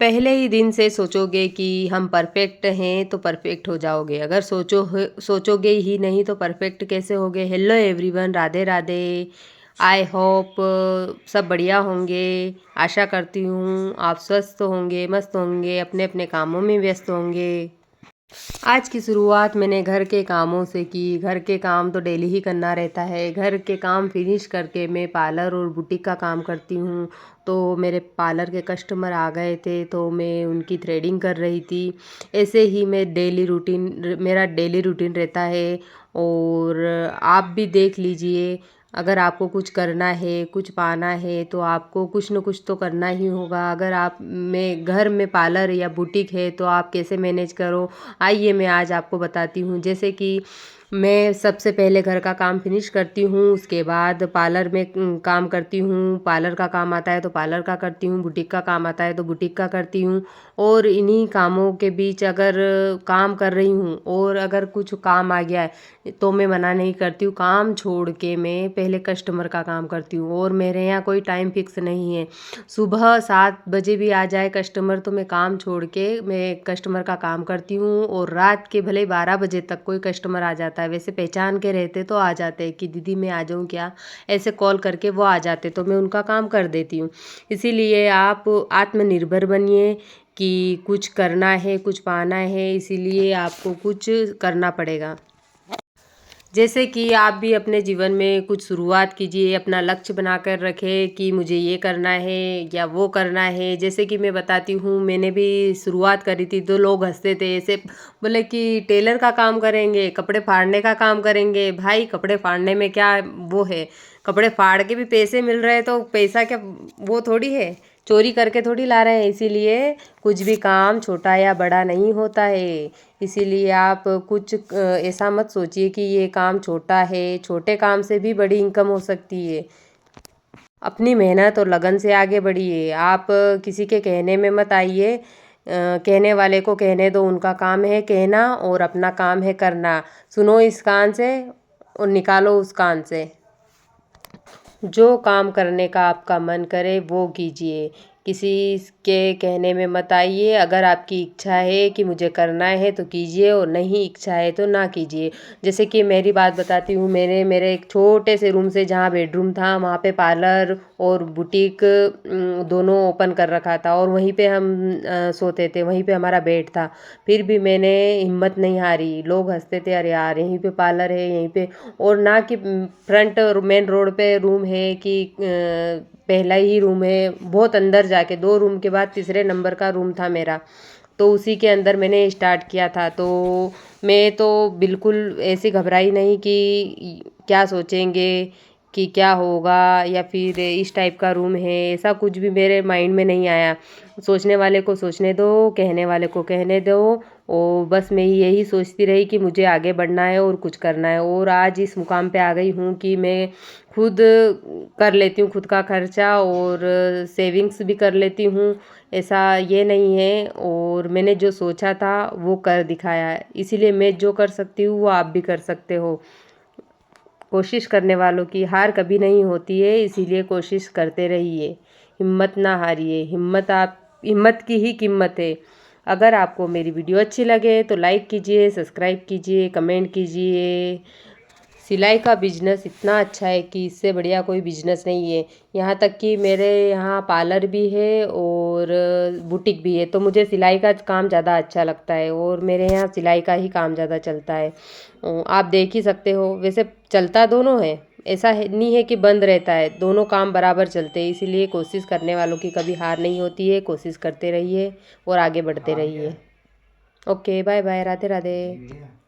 पहले ही दिन से सोचोगे कि हम परफेक्ट हैं तो परफेक्ट हो जाओगे। अगर सोचोगे ही नहीं तो परफेक्ट कैसे होगे। Hello everyone, Radhe Radhe. I hope सब बढ़िया होंगे। आशा करती हूँ आप स्वस्थ होंगे, मस्त होंगे, अपने अपने कामों में व्यस्त होंगे। आज की शुरुआत मैंने घर के कामों से की। घर के काम तो डेली ही करना रहता है। घर के काम फिनिश करके मैं पार्लर और बुटीक का काम करती हूँ। तो मेरे पार्लर के कस्टमर आ गए थे तो मैं उनकी थ्रेडिंग कर रही थी। ऐसे ही मेरा डेली रूटीन रहता है। और आप भी देख लीजिए, अगर आपको कुछ करना है, कुछ पाना है तो आपको कुछ न कुछ तो करना ही होगा। अगर आप में घर में पार्लर या बुटीक है तो आप कैसे मैनेज करो, आइए मैं आज आपको बताती हूँ। जैसे कि मैं सबसे पहले घर का काम फिनिश करती हूँ, उसके बाद पार्लर में काम करती हूँ। पार्लर का काम आता है तो पार्लर का करती हूँ, बुटीक का काम आता है तो बुटीक का करती हूँ। और इन्हीं कामों के बीच अगर काम कर रही हूँ और अगर कुछ काम आ गया है तो मैं मना नहीं करती हूँ। काम छोड़ के मैं पहले कस्टमर का काम करती हूँ। और मेरे यहाँ कोई टाइम फिक्स नहीं है। सुबह 7 बजे भी आ जाए कस्टमर तो मैं काम छोड़ के मैं कस्टमर का काम करती हूँ। और रात के भले 12 बजे तक कोई कस्टमर आ जाता है। वैसे पहचान के रहते तो आ जाते हैं कि दीदी मैं आ जाऊँ क्या, ऐसे कॉल करके वो आ जाते तो मैं उनका काम कर देती हूँ। इसीलिए आप आत्मनिर्भर बनिए कि कुछ करना है, कुछ पाना है, इसीलिए आपको कुछ करना पड़ेगा। जैसे कि आप भी अपने जीवन में कुछ शुरुआत कीजिए, अपना लक्ष्य बनाकर रखें कि मुझे ये करना है या वो करना है। जैसे कि मैं बताती हूँ, मैंने भी शुरुआत करी थी तो लोग हंसते थे, ऐसे बोले कि टेलर का काम करेंगे, कपड़े फाड़ने का काम करेंगे। भाई कपड़े फाड़ने में क्या वो है, कपड़े फाड़ के भी पैसे मिल रहे हैं तो पैसा क्या वो थोड़ी है, चोरी करके थोड़ी ला रहे हैं। इसीलिए कुछ भी काम छोटा या बड़ा नहीं होता है। इसीलिए आप कुछ ऐसा मत सोचिए कि ये काम छोटा है, छोटे काम से भी बड़ी इनकम हो सकती है। अपनी मेहनत और लगन से आगे बढ़िए। आप किसी के कहने में मत आइए। कहने वाले को कहने दो, उनका काम है कहना और अपना काम है करना। सुनो इस कान से और निकालो उस कान से। जो काम करने का आपका मन करे वो कीजिए, किसी के कहने में मत आइए। अगर आपकी इच्छा है कि मुझे करना है तो कीजिए और नहीं इच्छा है तो ना कीजिए। जैसे कि मेरी बात बताती हूँ, मेरे एक छोटे से रूम से जहाँ बेडरूम था वहाँ पे पार्लर और बुटीक दोनों ओपन कर रखा था। और वहीं पे हम सोते थे, वहीं पे हमारा बेड था। फिर भी मैंने हिम्मत नहीं हारी। लोग हंसते थे, अरे यार यहीं पे पार्लर है यहीं पे। और ना कि फ्रंट मेन रोड पे रूम है कि पहला ही रूम है, बहुत अंदर जाके 2 रूम के बाद तीसरे नंबर का रूम था मेरा। तो उसी के अंदर मैंने स्टार्ट किया था। तो मैं तो बिल्कुल ऐसी घबराई नहीं कि क्या सोचेंगे, कि क्या होगा, या फिर इस टाइप का रूम है, ऐसा कुछ भी मेरे माइंड में नहीं आया। सोचने वाले को सोचने दो, कहने वाले को कहने दो। और बस मैं यही सोचती रही कि मुझे आगे बढ़ना है और कुछ करना है। और आज इस मुकाम पे आ गई हूँ कि मैं खुद कर लेती हूँ खुद का खर्चा और सेविंग्स भी कर लेती हूँ। ऐसा ये नहीं है। और मैंने जो सोचा था वो कर दिखाया है। इसीलिए मैं जो कर सकती हूँ वो आप भी कर सकते हो। कोशिश करने वालों की हार कभी नहीं होती है, इसीलिए कोशिश करते रहिए, हिम्मत ना हारिए। हिम्मत की ही कीमत है। अगर आपको मेरी वीडियो अच्छी लगे तो लाइक कीजिए, सब्सक्राइब कीजिए, कमेंट कीजिए। सिलाई का बिजनेस इतना अच्छा है कि इससे बढ़िया कोई बिजनेस नहीं है। यहाँ तक कि मेरे यहाँ पार्लर भी है और बुटीक भी है, तो मुझे सिलाई का काम ज़्यादा अच्छा लगता है। और मेरे यहाँ सिलाई का ही काम ज़्यादा चलता है। आप देख ही सकते हो। वैसे चलता दोनों है, ऐसा नहीं है कि बंद रहता है, दोनों काम बराबर चलते हैं। इसीलिए कोशिश करने वालों की कभी हार नहीं होती है। कोशिश करते रहिए और आगे बढ़ते रहिए। Okay, bye bye, Radhe Radhe.